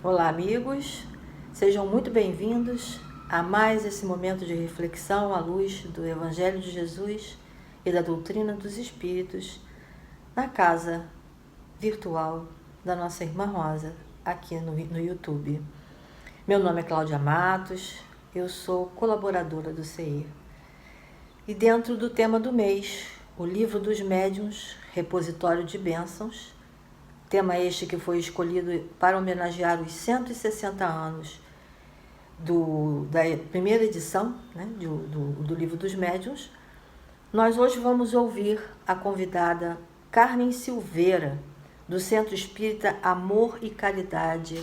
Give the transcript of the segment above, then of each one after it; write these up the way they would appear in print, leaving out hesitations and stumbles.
Olá, amigos, sejam muito bem-vindos a mais esse momento de reflexão à luz do Evangelho de Jesus e da doutrina dos Espíritos na casa virtual da nossa irmã Rosa, aqui no YouTube. Meu nome é Cláudia Matos, eu sou colaboradora do CEIR. E dentro do tema do mês, o Livro dos Médiuns, Repositório de Bênçãos, tema este que foi escolhido para homenagear os 160 anos da primeira edição, do Livro dos Médiuns, nós hoje vamos ouvir a convidada Carmen Silveira, do Centro Espírita Amor e Caridade,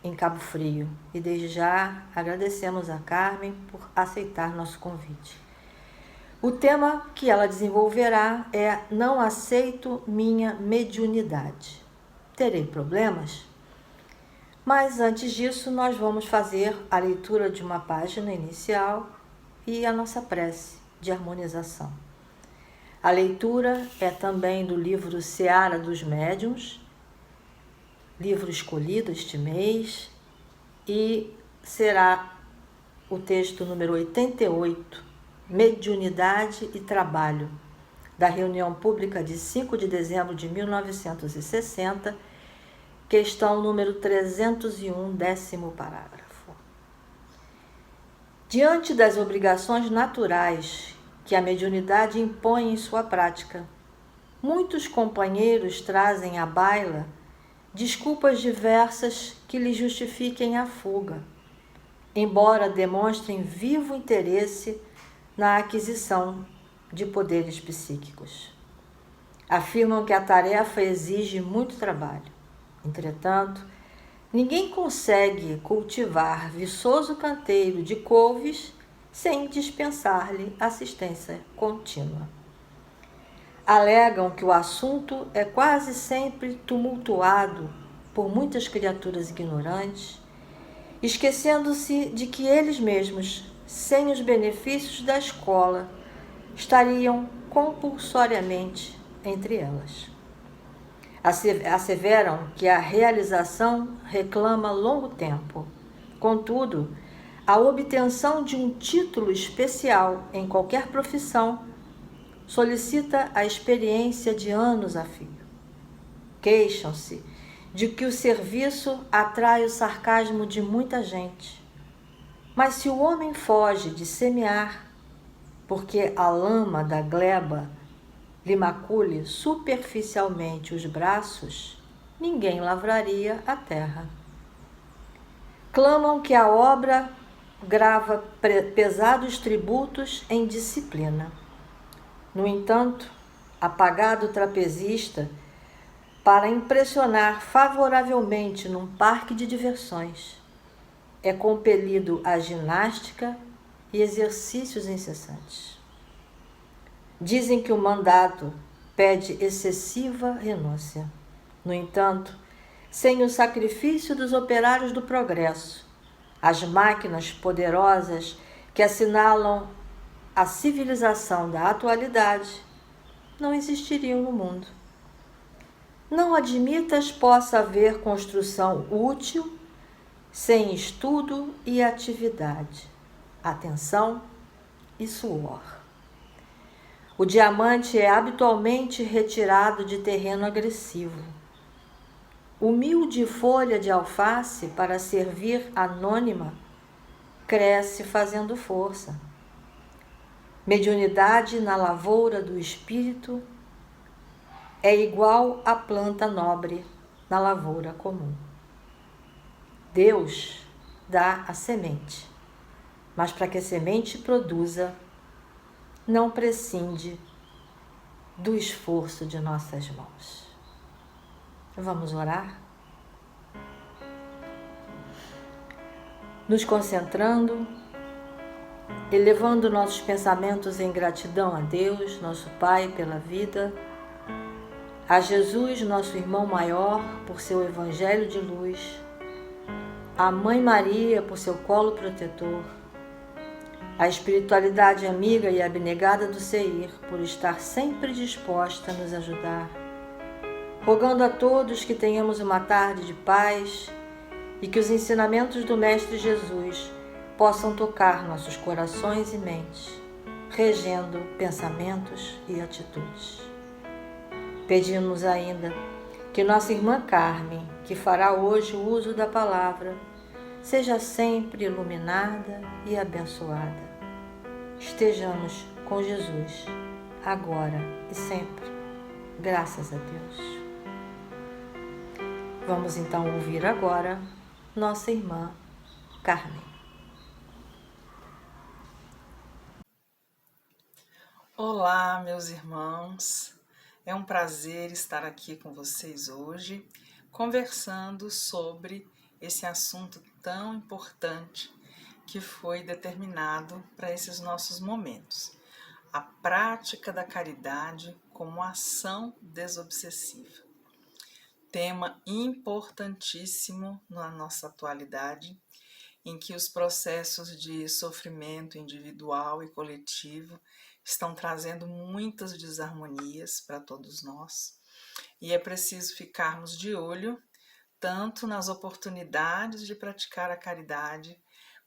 em Cabo Frio. E desde já agradecemos a Carmen por aceitar nosso convite. O tema que ela desenvolverá é Não aceito minha mediunidade. Terei problemas? Mas antes disso, nós vamos fazer a leitura de uma página inicial e a nossa prece de harmonização. A leitura é também do livro Seara dos Médiuns, livro escolhido este mês, e será o texto número 88, Mediunidade e Trabalho, da reunião pública de 5 de dezembro de 1960, questão número 301, 10º parágrafo. Diante das obrigações naturais que a mediunidade impõe em sua prática, muitos companheiros trazem à baila desculpas diversas que lhe justifiquem a fuga, embora demonstrem vivo interesse na aquisição de poderes psíquicos. Afirmam que a tarefa exige muito trabalho. Entretanto, ninguém consegue cultivar viçoso canteiro de couves sem dispensar-lhe assistência contínua. Alegam que o assunto é quase sempre tumultuado por muitas criaturas ignorantes, esquecendo-se de que eles mesmos, sem os benefícios da escola, estariam compulsoriamente entre elas. Asseveram que a realização reclama longo tempo. Contudo, a obtenção de um título especial em qualquer profissão solicita a experiência de anos a fio. Queixam-se de que o serviço atrai o sarcasmo de muita gente. Mas se o homem foge de semear, porque a lama da gleba lhe macule superficialmente os braços, ninguém lavraria a terra. Clamam que a obra grava pesados tributos em disciplina. No entanto, apagado trapezista, para impressionar favoravelmente num parque de diversões, é compelido a ginástica e exercícios incessantes. Dizem que o mandato pede excessiva renúncia. No entanto, sem o sacrifício dos operários do progresso, as máquinas poderosas que assinalam a civilização da atualidade não existiriam no mundo. Não admitas possa haver construção útil sem estudo e atividade, atenção e suor. O diamante é habitualmente retirado de terreno agressivo. Humilde folha de alface para servir anônima cresce fazendo força. Mediunidade na lavoura do espírito é igual à planta nobre na lavoura comum. Deus dá a semente, mas para que a semente produza, não prescinde do esforço de nossas mãos. Vamos orar? Nos concentrando, elevando nossos pensamentos em gratidão a Deus, nosso Pai, pela vida, a Jesus, nosso irmão maior, por seu evangelho de luz, a Mãe Maria, por seu colo protetor, a espiritualidade amiga e abnegada do CEIR, por estar sempre disposta a nos ajudar, rogando a todos que tenhamos uma tarde de paz e que os ensinamentos do Mestre Jesus possam tocar nossos corações e mentes, regendo pensamentos e atitudes. Pedimos ainda que nossa irmã Carmen, que fará hoje o uso da palavra, seja sempre iluminada e abençoada. Estejamos com Jesus, agora e sempre. Graças a Deus. Vamos então ouvir agora nossa irmã Carmen. Olá, meus irmãos. É um prazer estar aqui com vocês hoje, conversando sobre esse assunto tão importante que foi determinado para esses nossos momentos. A prática da caridade como ação desobsessiva. Tema importantíssimo na nossa atualidade, em que os processos de sofrimento individual e coletivo estão trazendo muitas desarmonias para todos nós. E é preciso ficarmos de olho tanto nas oportunidades de praticar a caridade,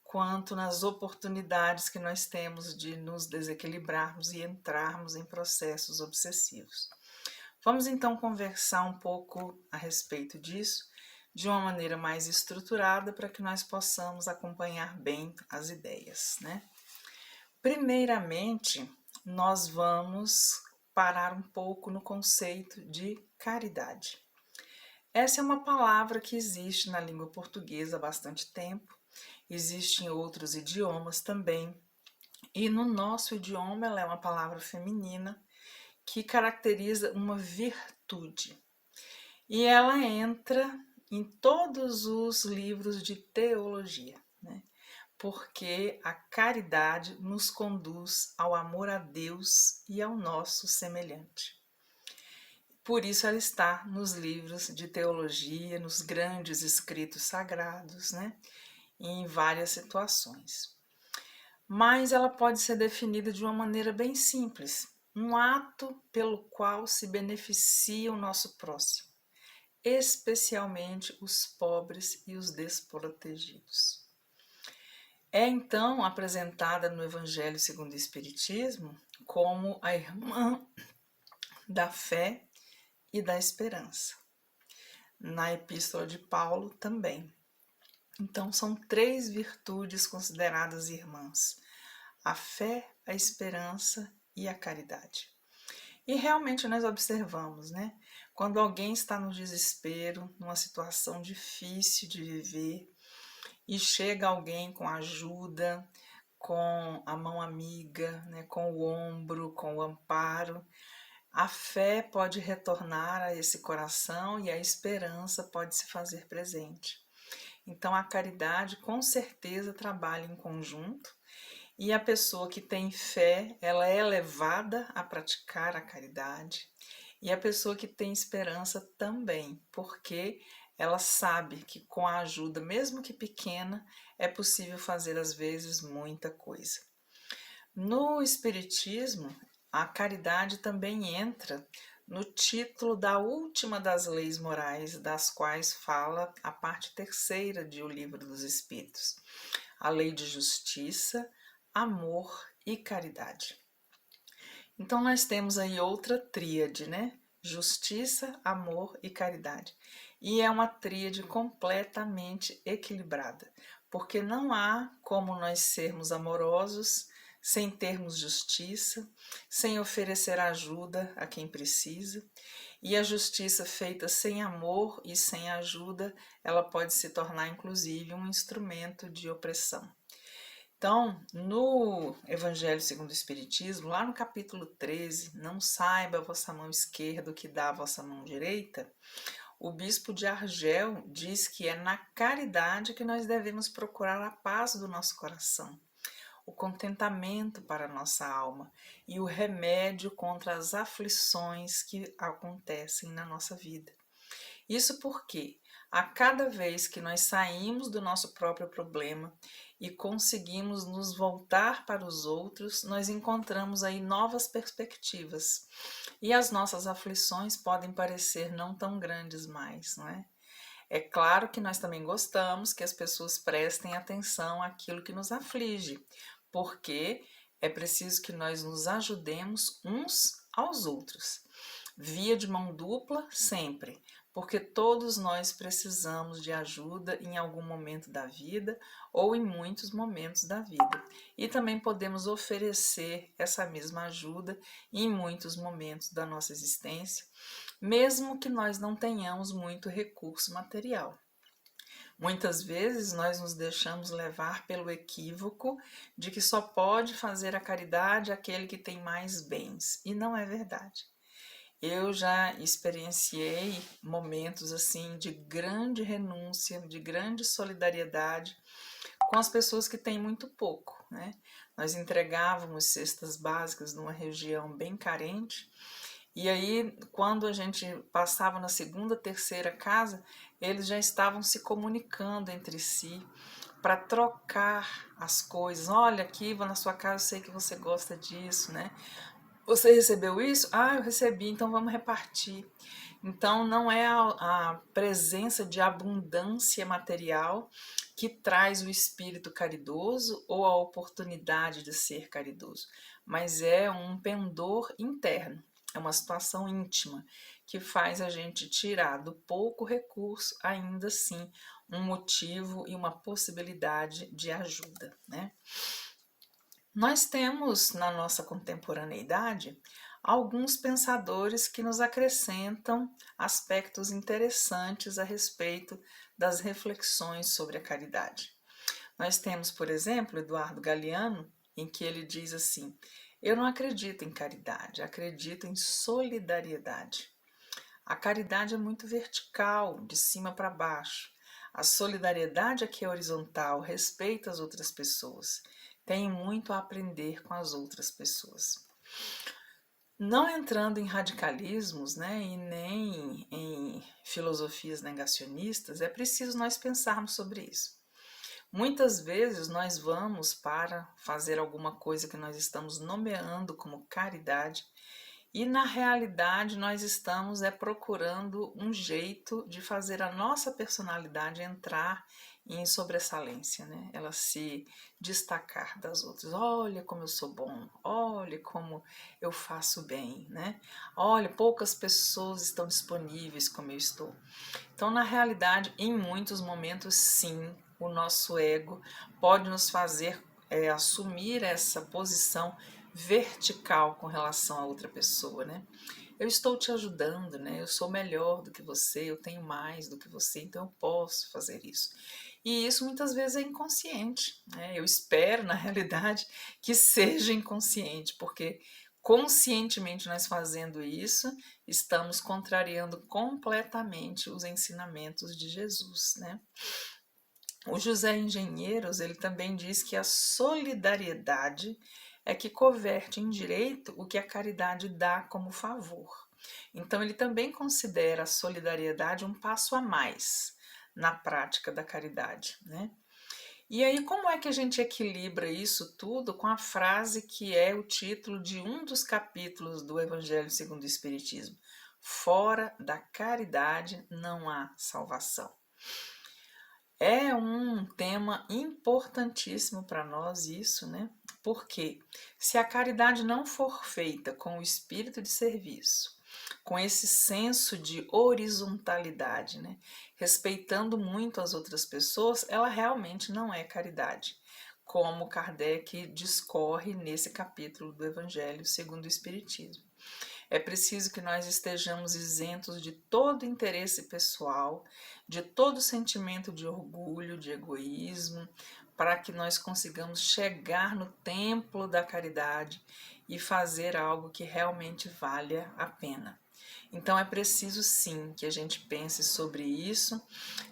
quanto nas oportunidades que nós temos de nos desequilibrarmos e entrarmos em processos obsessivos. Vamos então conversar um pouco a respeito disso, de uma maneira mais estruturada, para que nós possamos acompanhar bem as ideias, né? Primeiramente, nós vamos parar um pouco no conceito de caridade. Essa é uma palavra que existe na língua portuguesa há bastante tempo, existe em outros idiomas também, e no nosso idioma ela é uma palavra feminina que caracteriza uma virtude. E ela entra em todos os livros de teologia, né? Porque a caridade nos conduz ao amor a Deus e ao nosso semelhante. Por isso ela está nos livros de teologia, nos grandes escritos sagrados, né? Em várias situações. Mas ela pode ser definida de uma maneira bem simples, um ato pelo qual se beneficia o nosso próximo, especialmente os pobres e os desprotegidos. É então apresentada no Evangelho segundo o Espiritismo como a irmã da fé e da esperança. Na Epístola de Paulo também. Então são 3 virtudes consideradas irmãs: a fé, a esperança e a caridade. E realmente nós observamos, né? Quando alguém está no desespero, numa situação difícil de viver, e chega alguém com ajuda, com a mão amiga, né? Com o ombro, com o amparo, a fé pode retornar a esse coração e a esperança pode se fazer presente. Então a caridade com certeza trabalha em conjunto. E a pessoa que tem fé, ela é levada a praticar a caridade. E a pessoa que tem esperança também, porque ela sabe que com a ajuda, mesmo que pequena, é possível fazer às vezes muita coisa. No Espiritismo, a caridade também entra no título da última das leis morais, das quais fala a parte 3ª de O Livro dos Espíritos, a lei de justiça, amor e caridade. Então nós temos aí outra tríade, né? Justiça, amor e caridade. E é uma tríade completamente equilibrada, porque não há como nós sermos amorosos sem termos justiça, sem oferecer ajuda a quem precisa. E a justiça feita sem amor e sem ajuda, ela pode se tornar inclusive um instrumento de opressão. Então, no Evangelho segundo o Espiritismo, lá no capítulo 13, não saiba a vossa mão esquerda o que dá a vossa mão direita, o bispo de Argel diz que é na caridade que nós devemos procurar a paz do nosso coração, o contentamento para a nossa alma e o remédio contra as aflições que acontecem na nossa vida. Isso porque a cada vez que nós saímos do nosso próprio problema e conseguimos nos voltar para os outros, nós encontramos aí novas perspectivas. E as nossas aflições podem parecer não tão grandes mais, não é? É claro que nós também gostamos que as pessoas prestem atenção àquilo que nos aflige, porque é preciso que nós nos ajudemos uns aos outros. Via de mão dupla sempre, porque todos nós precisamos de ajuda em algum momento da vida ou em muitos momentos da vida. E também podemos oferecer essa mesma ajuda em muitos momentos da nossa existência, mesmo que nós não tenhamos muito recurso material. Muitas vezes nós nos deixamos levar pelo equívoco de que só pode fazer a caridade aquele que tem mais bens, e não é verdade. Eu já experienciei momentos assim de grande renúncia, de grande solidariedade com as pessoas que têm muito pouco, né? Nós entregávamos cestas básicas numa região bem carente, e aí quando a gente passava na segunda, terceira casa, eles já estavam se comunicando entre si para trocar as coisas. Olha, aqui vou na sua casa, eu sei que você gosta disso, né? Você recebeu isso? Ah, eu recebi, então vamos repartir. Então, não é a presença de abundância material que traz o espírito caridoso ou a oportunidade de ser caridoso, mas é um pendor interno, é uma situação íntima que faz a gente tirar do pouco recurso, ainda assim, um motivo e uma possibilidade de ajuda, né? Nós temos na nossa contemporaneidade alguns pensadores que nos acrescentam aspectos interessantes a respeito das reflexões sobre a caridade. Nós temos, por exemplo, Eduardo Galeano, em que ele diz assim: eu não acredito em caridade, acredito em solidariedade. A caridade é muito vertical, de cima para baixo. A solidariedade é que é horizontal, respeita as outras pessoas. Tenho muito a aprender com as outras pessoas. Não entrando em radicalismos, né, e nem em filosofias negacionistas, é preciso nós pensarmos sobre isso. Muitas vezes nós vamos para fazer alguma coisa que nós estamos nomeando como caridade e na realidade nós estamos procurando um jeito de fazer a nossa personalidade entrar em sobressalência, né? Ela se destacar das outras. Olha como eu sou bom, olha como eu faço bem, né? Olha, poucas pessoas estão disponíveis como eu estou. Então, na realidade, em muitos momentos, sim, o nosso ego pode nos fazer assumir essa posição vertical com relação a outra pessoa, né? Eu estou te ajudando, né? Eu sou melhor do que você, eu tenho mais do que você, então eu posso fazer isso. E isso muitas vezes é inconsciente, né? Eu espero, na realidade, que seja inconsciente, porque conscientemente nós fazendo isso, estamos contrariando completamente os ensinamentos de Jesus, né? O José Engenheiros, ele também diz que a solidariedade é que converte em direito o que a caridade dá como favor. Então, ele também considera a solidariedade um passo a mais na prática da caridade, né? E aí, como é que a gente equilibra isso tudo com a frase que é o título de um dos capítulos do Evangelho segundo o Espiritismo? Fora da caridade não há salvação. É um tema importantíssimo para nós isso, né? Porque se a caridade não for feita com o espírito de serviço, com esse senso de horizontalidade, né? Respeitando muito as outras pessoas, ela realmente não é caridade, como Kardec discorre nesse capítulo do Evangelho segundo o Espiritismo. É preciso que nós estejamos isentos de todo interesse pessoal, de todo sentimento de orgulho, de egoísmo, para que nós consigamos chegar no templo da caridade e fazer algo que realmente valha a pena. Então é preciso sim que a gente pense sobre isso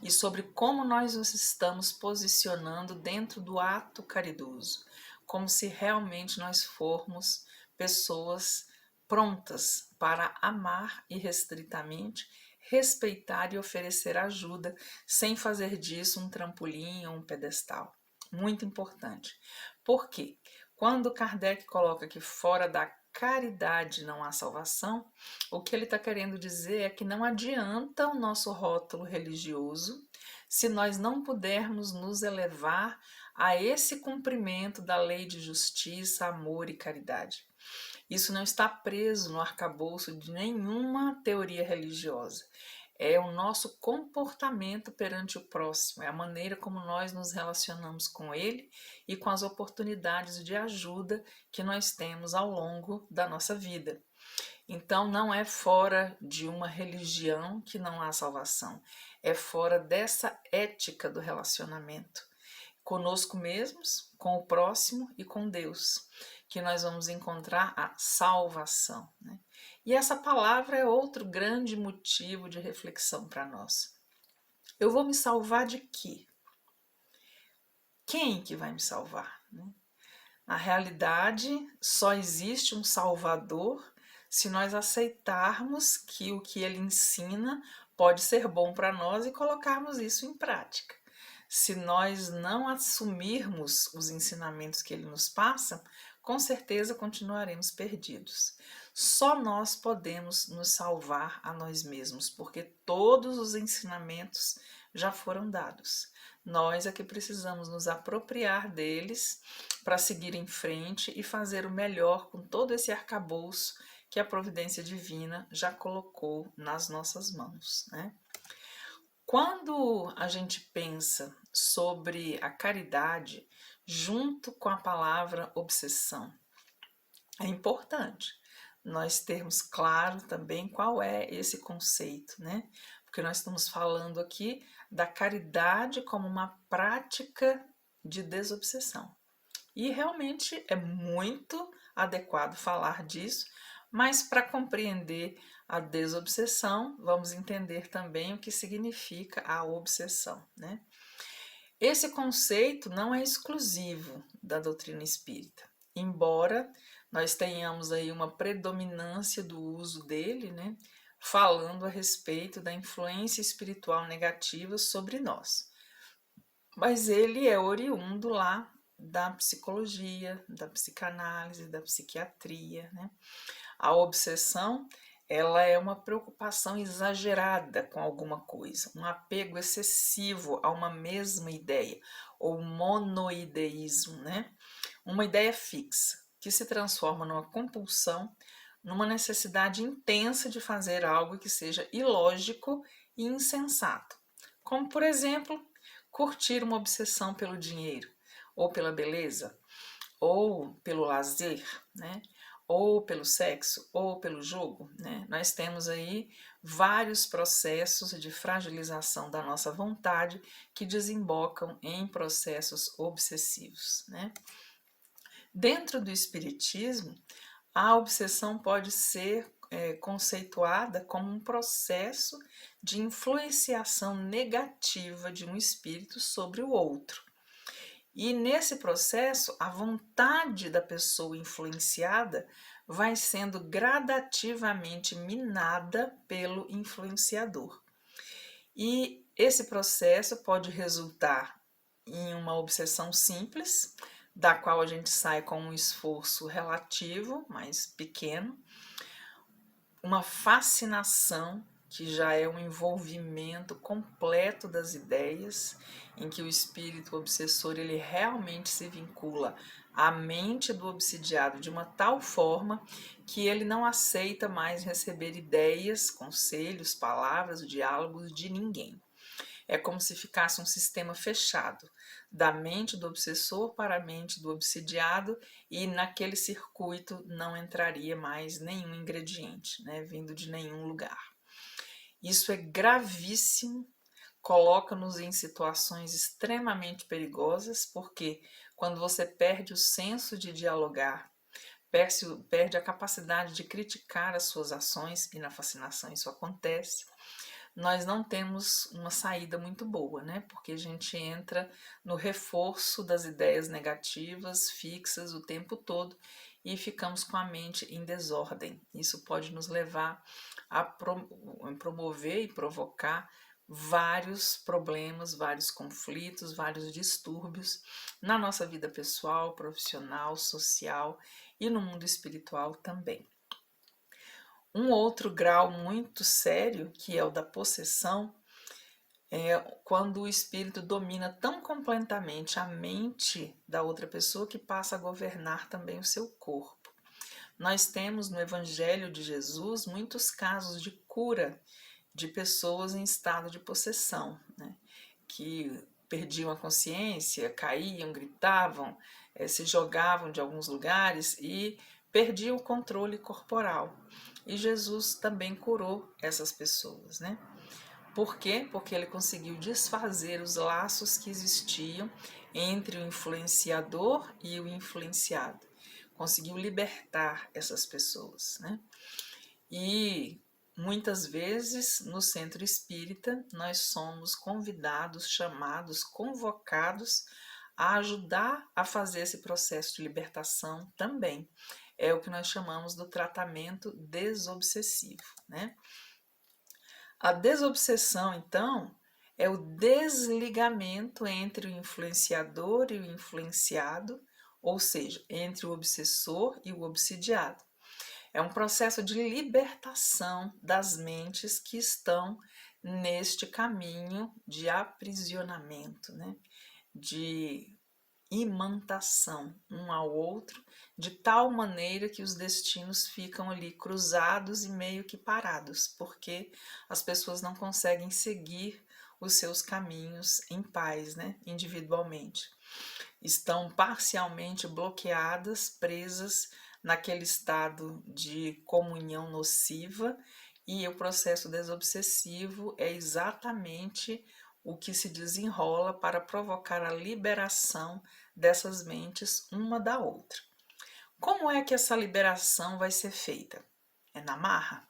e sobre como nós nos estamos posicionando dentro do ato caridoso, como se realmente nós formos pessoas prontas para amar irrestritamente, respeitar e oferecer ajuda, sem fazer disso um trampolim ou um pedestal. Muito importante. Por quê? Quando Kardec coloca que fora da caridade não há salvação, o que ele está querendo dizer é que não adianta o nosso rótulo religioso se nós não pudermos nos elevar a esse cumprimento da lei de justiça, amor e caridade. Isso não está preso no arcabouço de nenhuma teoria religiosa. É o nosso comportamento perante o próximo, é a maneira como nós nos relacionamos com ele e com as oportunidades de ajuda que nós temos ao longo da nossa vida. Então, não é fora de uma religião que não há salvação, é fora dessa ética do relacionamento conosco mesmos, com o próximo e com Deus, que nós vamos encontrar a salvação, né? E essa palavra é outro grande motivo de reflexão para nós. Eu vou me salvar de quê? Quem que vai me salvar, né? Na realidade, só existe um Salvador se nós aceitarmos que o que ele ensina pode ser bom para nós e colocarmos isso em prática. Se nós não assumirmos os ensinamentos que ele nos passa, com certeza continuaremos perdidos. Só nós podemos nos salvar a nós mesmos, porque todos os ensinamentos já foram dados. Nós é que precisamos nos apropriar deles para seguir em frente e fazer o melhor com todo esse arcabouço que a providência divina já colocou nas nossas mãos, né? Quando a gente pensa sobre a caridade junto com a palavra obsessão, é importante nós termos claro também qual é esse conceito, né? Porque nós estamos falando aqui da caridade como uma prática de desobsessão. E realmente é muito adequado falar disso, mas para compreender a desobsessão, vamos entender também o que significa a obsessão, né? Esse conceito não é exclusivo da doutrina espírita, embora nós tenhamos aí uma predominância do uso dele, né? Falando a respeito da influência espiritual negativa sobre nós. Mas ele é oriundo lá da psicologia, da psicanálise, da psiquiatria, né? A obsessão, ela é uma preocupação exagerada com alguma coisa, um apego excessivo a uma mesma ideia, ou monoideísmo, né? Uma ideia fixa, que se transforma numa compulsão, numa necessidade intensa de fazer algo que seja ilógico e insensato. Como, por exemplo, curtir uma obsessão pelo dinheiro, ou pela beleza, ou pelo lazer, né? Ou pelo sexo, ou pelo jogo, né? Nós temos aí vários processos de fragilização da nossa vontade que desembocam em processos obsessivos, né? Dentro do espiritismo, a obsessão pode ser conceituada como um processo de influenciação negativa de um espírito sobre o outro. E nesse processo, a vontade da pessoa influenciada vai sendo gradativamente minada pelo influenciador. E esse processo pode resultar em uma obsessão simples, da qual a gente sai com um esforço relativo, mais pequeno, uma fascinação, que já é um envolvimento completo das ideias, em que o espírito obsessor ele realmente se vincula à mente do obsidiado de uma tal forma que ele não aceita mais receber ideias, conselhos, palavras, diálogos de ninguém. É como se ficasse um sistema fechado, da mente do obsessor para a mente do obsidiado, e naquele circuito não entraria mais nenhum ingrediente, né, vindo de nenhum lugar. Isso é gravíssimo, coloca-nos em situações extremamente perigosas, porque quando você perde o senso de dialogar, perde a capacidade de criticar as suas ações, e na fascinação isso acontece, nós não temos uma saída muito boa, né? Porque a gente entra no reforço das ideias negativas, fixas o tempo todo, e ficamos com a mente em desordem. Isso pode nos levar a promover e provocar vários problemas, vários conflitos, vários distúrbios na nossa vida pessoal, profissional, social e no mundo espiritual também. Um outro grau muito sério, que é o da possessão, é quando o espírito domina tão completamente a mente da outra pessoa que passa a governar também o seu corpo. Nós temos no Evangelho de Jesus muitos casos de cura de pessoas em estado de possessão, né? Que perdiam a consciência, caíam, gritavam, se jogavam de alguns lugares e perdiam o controle corporal. E Jesus também curou essas pessoas, né? Por quê? Porque ele conseguiu desfazer os laços que existiam entre o influenciador e o influenciado. Conseguiu libertar essas pessoas, né? E muitas vezes no centro espírita nós somos convidados, chamados, convocados a ajudar a fazer esse processo de libertação também. É o que nós chamamos do tratamento desobsessivo, né? A desobsessão, então, é o desligamento entre o influenciador e o influenciado, ou seja, entre o obsessor e o obsidiado. É um processo de libertação das mentes que estão neste caminho de aprisionamento, né? De imantação um ao outro, de tal maneira que os destinos ficam ali cruzados e meio que parados, porque as pessoas não conseguem seguir os seus caminhos em paz, né, individualmente. Estão parcialmente bloqueadas, presas naquele estado de comunhão nociva, e o processo desobsessivo é exatamente o que se desenrola para provocar a liberação dessas mentes uma da outra. Como é que essa liberação vai ser feita? É na marra.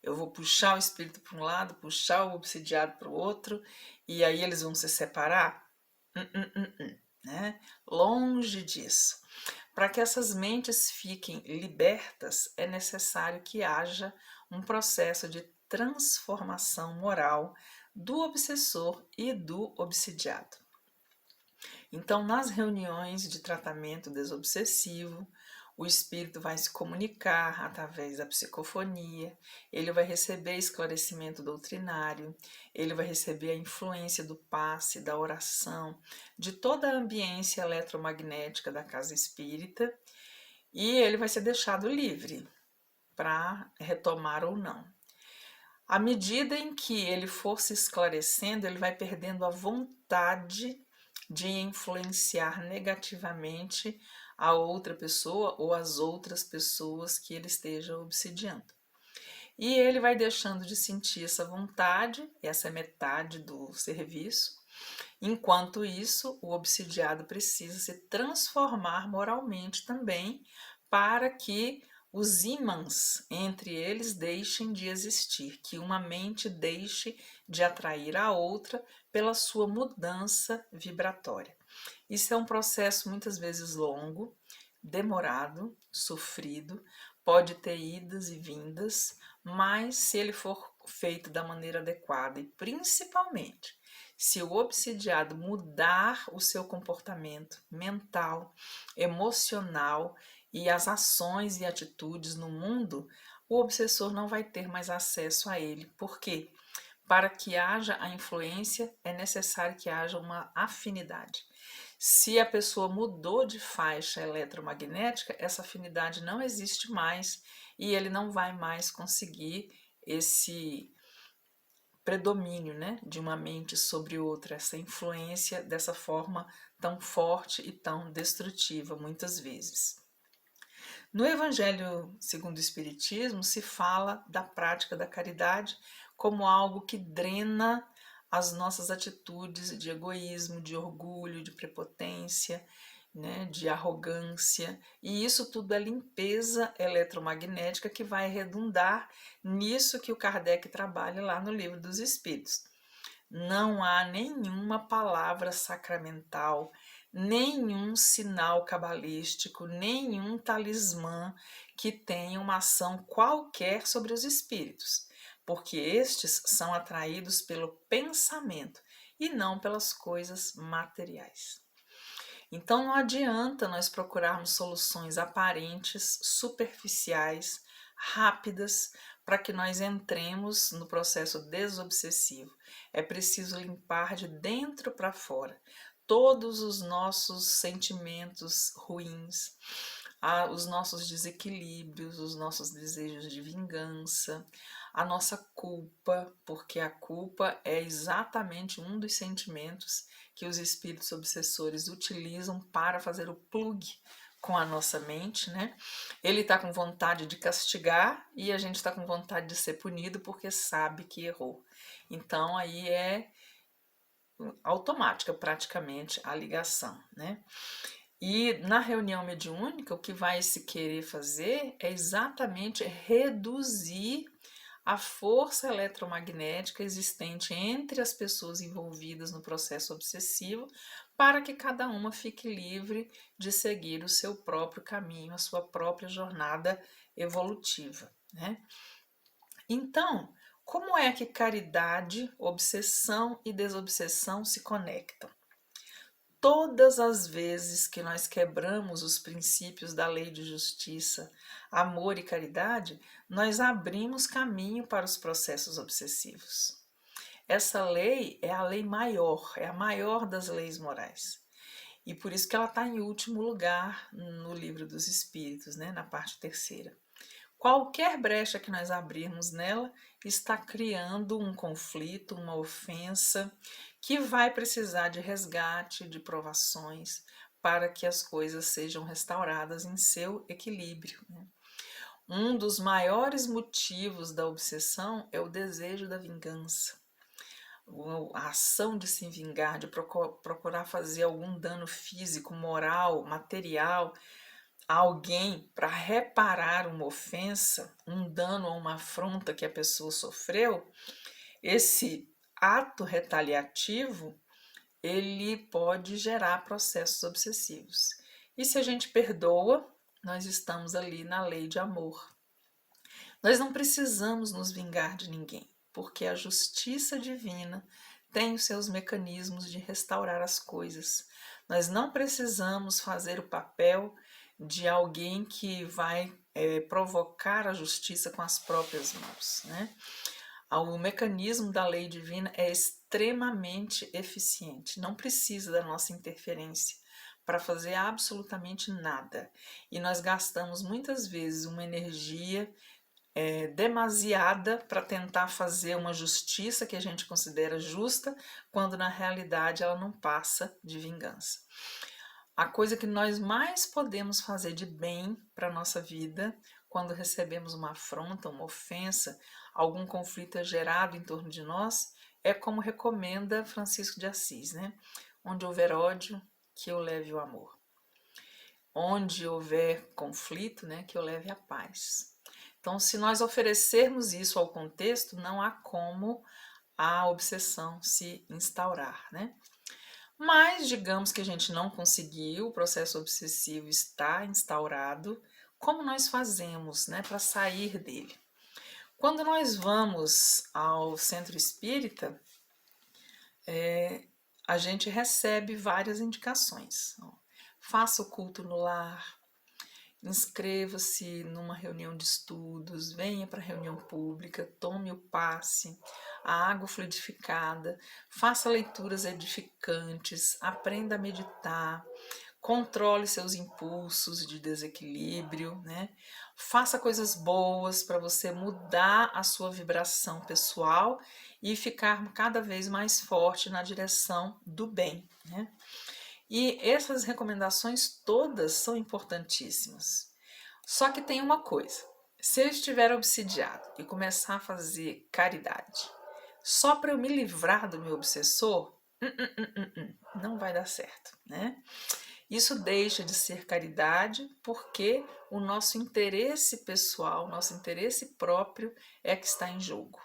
Eu vou puxar o espírito para um lado, puxar o obsidiado para o outro, e aí eles vão se separar? Né? Longe disso. Para que essas mentes fiquem libertas, é necessário que haja um processo de transformação moral do obsessor e do obsidiado. Então, nas reuniões de tratamento desobsessivo, o espírito vai se comunicar através da psicofonia, ele vai receber esclarecimento doutrinário, ele vai receber a influência do passe, da oração, de toda a ambiência eletromagnética da casa espírita, e ele vai ser deixado livre para retomar ou não. À medida em que ele for se esclarecendo, ele vai perdendo a vontade de influenciar negativamente a outra pessoa ou as outras pessoas que ele esteja obsidiando. E ele vai deixando de sentir essa vontade, essa é metade do serviço. Enquanto isso, o obsidiado precisa se transformar moralmente também para que os ímãs entre eles deixem de existir, que uma mente deixe de atrair a outra pela sua mudança vibratória. Isso é um processo muitas vezes longo, demorado, sofrido, pode ter idas e vindas, mas se ele for feito da maneira adequada e principalmente se o obsidiado mudar o seu comportamento mental, emocional e as ações e atitudes no mundo, o obsessor não vai ter mais acesso a ele. Por quê? Para que haja a influência, é necessário que haja uma afinidade. Se a pessoa mudou de faixa eletromagnética, essa afinidade não existe mais e ele não vai mais conseguir esse predomínio, né, de uma mente sobre outra, essa influência dessa forma tão forte e tão destrutiva muitas vezes. No Evangelho segundo o Espiritismo se fala da prática da caridade como algo que drena as nossas atitudes de egoísmo, de orgulho, de prepotência, né, de arrogância, e isso tudo é limpeza eletromagnética que vai redundar nisso que o Kardec trabalha lá no Livro dos Espíritos. Não há nenhuma palavra sacramental, nenhum sinal cabalístico, nenhum talismã que tenha uma ação qualquer sobre os espíritos. porque estes são atraídos pelo pensamento e não pelas coisas materiais. Então não adianta nós procurarmos soluções aparentes, superficiais, rápidas, para que nós entremos no processo desobsessivo. É preciso limpar de dentro para fora todos os nossos sentimentos ruins, os nossos desequilíbrios, os nossos desejos de vingança, a nossa culpa, porque a culpa é exatamente um dos sentimentos que os espíritos obsessores utilizam para fazer o plug com a nossa mente, né? Ele está com vontade de castigar e a gente está com vontade de ser punido porque sabe que errou. Então aí é automática praticamente a ligação, né? E na reunião mediúnica, o que vai se querer fazer é exatamente reduzir a força eletromagnética existente entre as pessoas envolvidas no processo obsessivo, para que cada uma fique livre de seguir o seu próprio caminho, a sua própria jornada evolutiva, né? Então, como é que caridade, obsessão e desobsessão se conectam? Todas as vezes que nós quebramos os princípios da lei de justiça, amor e caridade, nós abrimos caminho para os processos obsessivos. Essa lei é a lei maior, é a maior das leis morais. E por isso que ela está em último lugar no Livro dos Espíritos, né, na parte terceira. Qualquer brecha que nós abrirmos nela está criando um conflito, uma ofensa, que vai precisar de resgate, de provações, para que as coisas sejam restauradas em seu equilíbrio, né? Um dos maiores motivos da obsessão é o desejo da vingança, a ação de se vingar, de procurar fazer algum dano físico, moral, material a alguém para reparar uma ofensa, um dano ou uma afronta que a pessoa sofreu. Esse ato retaliativo, ele pode gerar processos obsessivos. E se a gente perdoa, nós estamos ali na lei de amor. Nós não precisamos nos vingar de ninguém, porque a justiça divina tem os seus mecanismos de restaurar as coisas. Nós não precisamos fazer o papel de alguém que vai provocar a justiça com as próprias mãos, né? O mecanismo da lei divina é extremamente eficiente, não precisa da nossa interferência para fazer absolutamente nada. E nós gastamos muitas vezes uma energia demasiada para tentar fazer uma justiça que a gente considera justa, quando na realidade ela não passa de vingança. A coisa que nós mais podemos fazer de bem para a nossa vida, quando recebemos uma afronta, uma ofensa, algum conflito é gerado em torno de nós, é como recomenda Francisco de Assis, né? Onde houver ódio, que eu leve o amor. Onde houver conflito, né, que eu leve a paz. Então, se nós oferecermos isso ao contexto, não há como a obsessão se instaurar, né? Mas, digamos que a gente não conseguiu, o processo obsessivo está instaurado, como nós fazemos, né, para sair dele? Quando nós vamos ao centro espírita, a gente recebe várias indicações. Faça o culto no lar, inscreva-se numa reunião de estudos, venha para a reunião pública, tome o passe, a água fluidificada, faça leituras edificantes, aprenda a meditar, controle seus impulsos de desequilíbrio, né? Faça coisas boas para você mudar a sua vibração pessoal e ficar cada vez mais forte na direção do bem, né? E essas recomendações todas são importantíssimas. Só que tem uma coisa: se eu estiver obsidiado e começar a fazer caridade só para eu me livrar do meu obsessor, não vai dar certo, né? Isso deixa de ser caridade porque o nosso interesse pessoal, nosso interesse próprio é que está em jogo.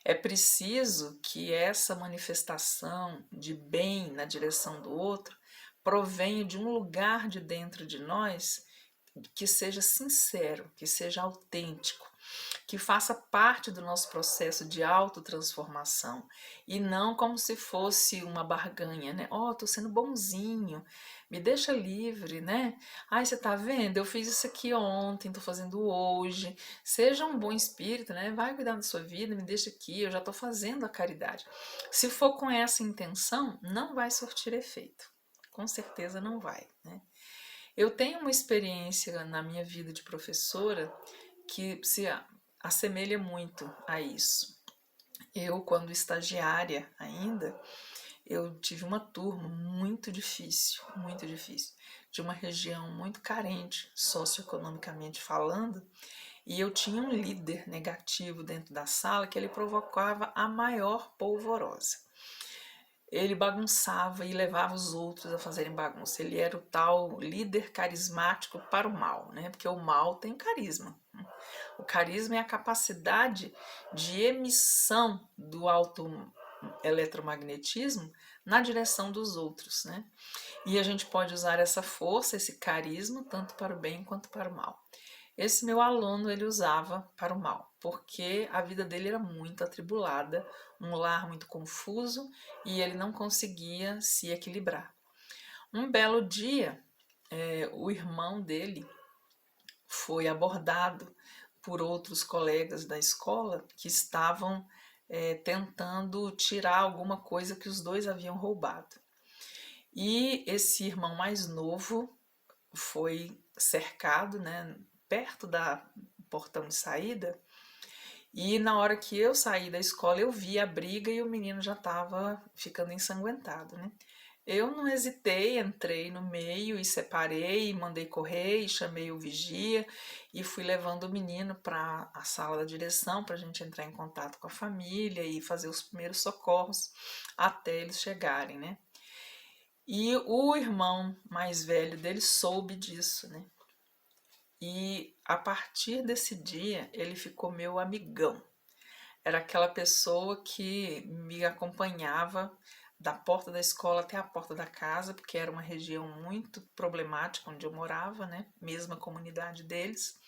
É preciso que essa manifestação de bem na direção do outro provenha de um lugar de dentro de nós que seja sincero, que seja autêntico, que faça parte do nosso processo de autotransformação e não como se fosse uma barganha, né? Ó, tô sendo bonzinho, me deixa livre, né? Ai, você tá vendo? Eu fiz isso aqui ontem, tô fazendo hoje. Seja um bom espírito, né? Vai cuidar da sua vida, me deixa aqui, eu já tô fazendo a caridade. Se for com essa intenção, não vai surtir efeito. Com certeza não vai, né? Eu tenho uma experiência na minha vida de professora que se assemelha muito a isso. Eu, quando estagiária ainda, eu tive uma turma muito difícil, de uma região muito carente socioeconomicamente falando, e eu tinha um líder negativo dentro da sala que ele provocava a maior polvorosa. Ele bagunçava e levava os outros a fazerem bagunça. Ele era o tal líder carismático para o mal, né? Porque o mal tem carisma. O carisma é a capacidade de emissão do eletromagnetismo na direção dos outros, né? E a gente pode usar essa força, esse carisma, tanto para o bem quanto para o mal. Esse meu aluno ele usava para o mal, porque a vida dele era muito atribulada, um lar muito confuso e ele não conseguia se equilibrar. Um belo dia, o irmão dele foi abordado por outros colegas da escola que estavam tentando tirar alguma coisa que os dois haviam roubado. E esse irmão mais novo foi cercado, né, perto da portão de saída, e na hora que eu saí da escola eu vi a briga e o menino já estava ficando ensanguentado, né? Eu não hesitei, entrei no meio e separei, mandei correr e chamei o vigia e fui levando o menino para a sala da direção para a gente entrar em contato com a família e fazer os primeiros socorros até eles chegarem, né? E o irmão mais velho dele soube disso, né? E a partir desse dia ele ficou meu amigão. Era aquela pessoa que me acompanhava da porta da escola até a porta da casa, porque era uma região muito problemática onde eu morava, né? Mesma comunidade deles.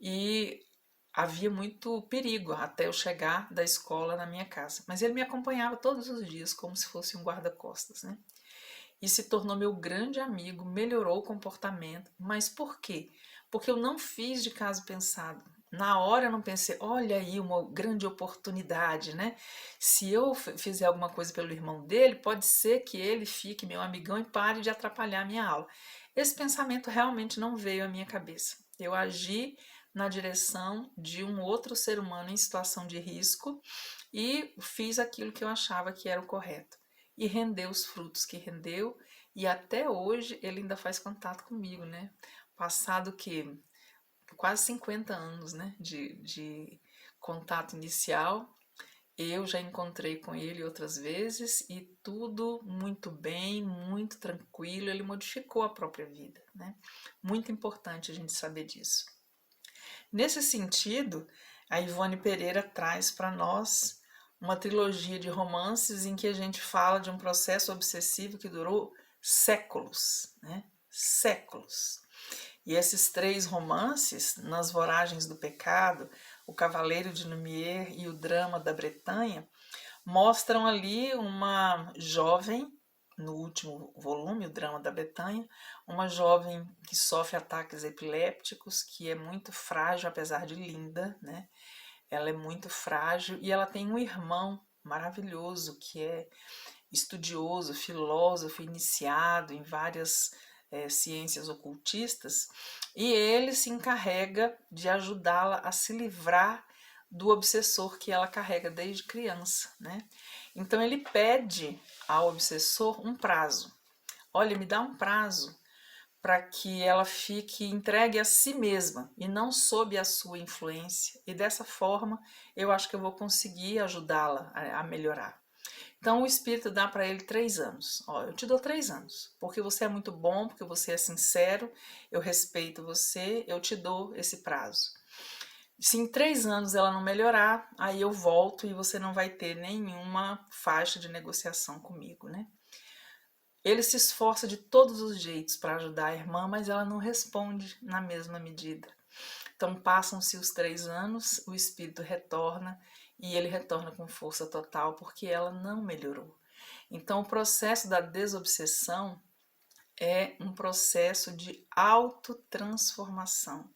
E havia muito perigo até eu chegar da escola na minha casa. Mas ele me acompanhava todos os dias como se fosse um guarda-costas, né? E se tornou meu grande amigo, melhorou o comportamento. Mas por quê? Porque eu não fiz de caso pensado. Na hora eu não pensei, olha aí uma grande oportunidade, né? Se eu fizer alguma coisa pelo irmão dele, pode ser que ele fique meu amigão e pare de atrapalhar a minha aula. Esse pensamento realmente não veio à minha cabeça. Eu agi na direção de um outro ser humano em situação de risco e fiz aquilo que eu achava que era o correto e rendeu os frutos que rendeu, e até hoje ele ainda faz contato comigo, né? Passado que quase 50 anos, né, de contato inicial, eu já encontrei com ele outras vezes e tudo muito bem, muito tranquilo, ele modificou a própria vida, né? Muito importante a gente saber disso. Nesse sentido, a Ivone Pereira traz para nós uma trilogia de romances em que a gente fala de um processo obsessivo que durou séculos, né? Séculos. E esses 3 romances, Nas Voragens do Pecado, O Cavaleiro de Lumière e O Drama da Bretanha, mostram ali uma jovem, no último volume, O Drama da Bretanha, uma jovem que sofre ataques epilépticos, que é muito frágil, apesar de linda, né? Ela é muito frágil e ela tem um irmão maravilhoso que é estudioso, filósofo, iniciado em várias ciências ocultistas, e ele se encarrega de ajudá-la a se livrar do obsessor que ela carrega desde criança, né? Então ele pede ao obsessor um prazo. Olha, me dá um prazo para que ela fique entregue a si mesma e não sob a sua influência. E dessa forma, eu acho que eu vou conseguir ajudá-la a melhorar. Então o espírito dá para ele 3 anos. Ó, eu te dou 3 anos, porque você é muito bom, porque você é sincero, eu respeito você, eu te dou esse prazo. Se em 3 anos ela não melhorar, aí eu volto e você não vai ter nenhuma faixa de negociação comigo, né? Ele se esforça de todos os jeitos para ajudar a irmã, mas ela não responde na mesma medida. Então passam-se os 3 anos, o espírito retorna e ele retorna com força total porque ela não melhorou. Então o processo da desobsessão é um processo de autotransformação.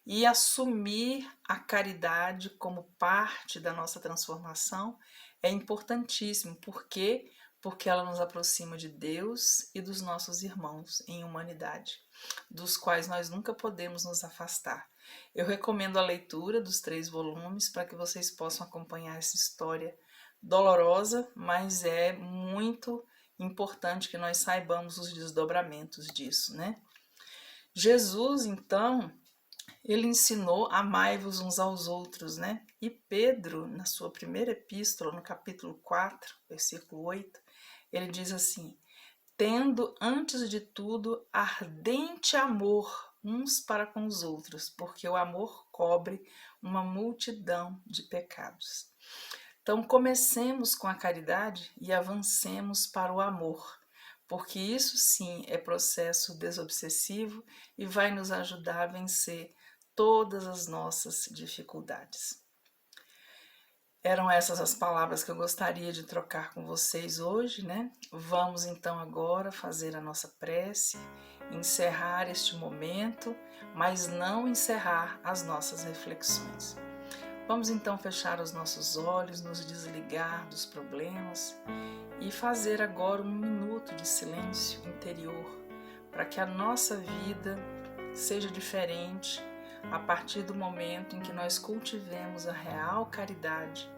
E assumir a caridade como parte da nossa transformação é importantíssimo. Por quê? Porque ela nos aproxima de Deus e dos nossos irmãos em humanidade, dos quais nós nunca podemos nos afastar. Eu recomendo a leitura dos 3 volumes para que vocês possam acompanhar essa história dolorosa, mas é muito importante que nós saibamos os desdobramentos disso, né? Jesus, então, ele ensinou amai-vos uns aos outros, né? E Pedro, na sua primeira epístola, no capítulo 4, versículo 8, ele diz assim: tendo antes de tudo ardente amor uns para com os outros, porque o amor cobre uma multidão de pecados. Então comecemos com a caridade e avancemos para o amor, porque isso sim é processo desobsessivo e vai nos ajudar a vencer todas as nossas dificuldades. Eram essas as palavras que eu gostaria de trocar com vocês hoje, né? Vamos então agora fazer a nossa prece, encerrar este momento, mas não encerrar as nossas reflexões. Vamos então fechar os nossos olhos, nos desligar dos problemas e fazer agora 1 minuto de silêncio interior para que a nossa vida seja diferente a partir do momento em que nós cultivemos a real caridade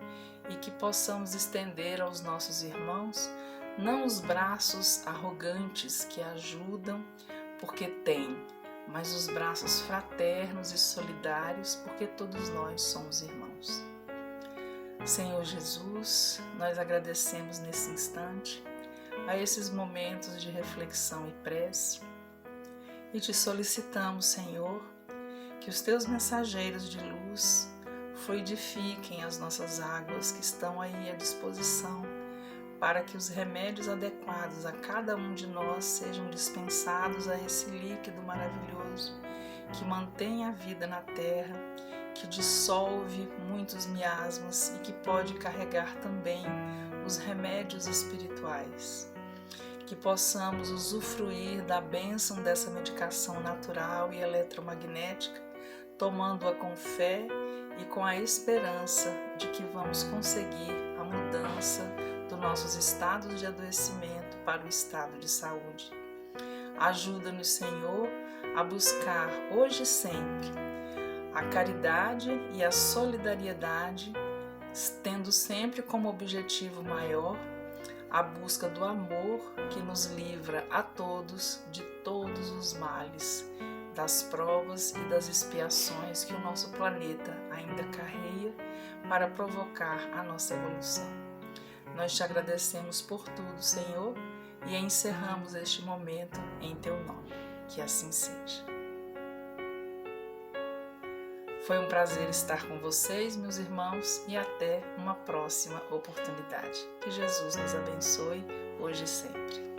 e que possamos estender aos nossos irmãos não os braços arrogantes que ajudam porque têm, mas os braços fraternos e solidários porque todos nós somos irmãos. Senhor Jesus, nós agradecemos nesse instante a esses momentos de reflexão e prece e te solicitamos, Senhor, que os teus mensageiros de luz fluidifiquem as nossas águas que estão aí à disposição para que os remédios adequados a cada um de nós sejam dispensados a esse líquido maravilhoso que mantém a vida na terra, que dissolve muitos miasmas e que pode carregar também os remédios espirituais. Que possamos usufruir da bênção dessa medicação natural e eletromagnética, tomando-a com fé e com a esperança de que vamos conseguir a mudança dos nossos estados de adoecimento para o estado de saúde. Ajuda-nos, Senhor, a buscar hoje e sempre a caridade e a solidariedade, tendo sempre como objetivo maior a busca do amor que nos livra a todos de todos os males, das provas e das expiações que o nosso planeta ainda carrega para provocar a nossa evolução. Nós te agradecemos por tudo, Senhor, e encerramos este momento em teu nome. Que assim seja. Foi um prazer estar com vocês, meus irmãos, e até uma próxima oportunidade. Que Jesus nos abençoe hoje e sempre.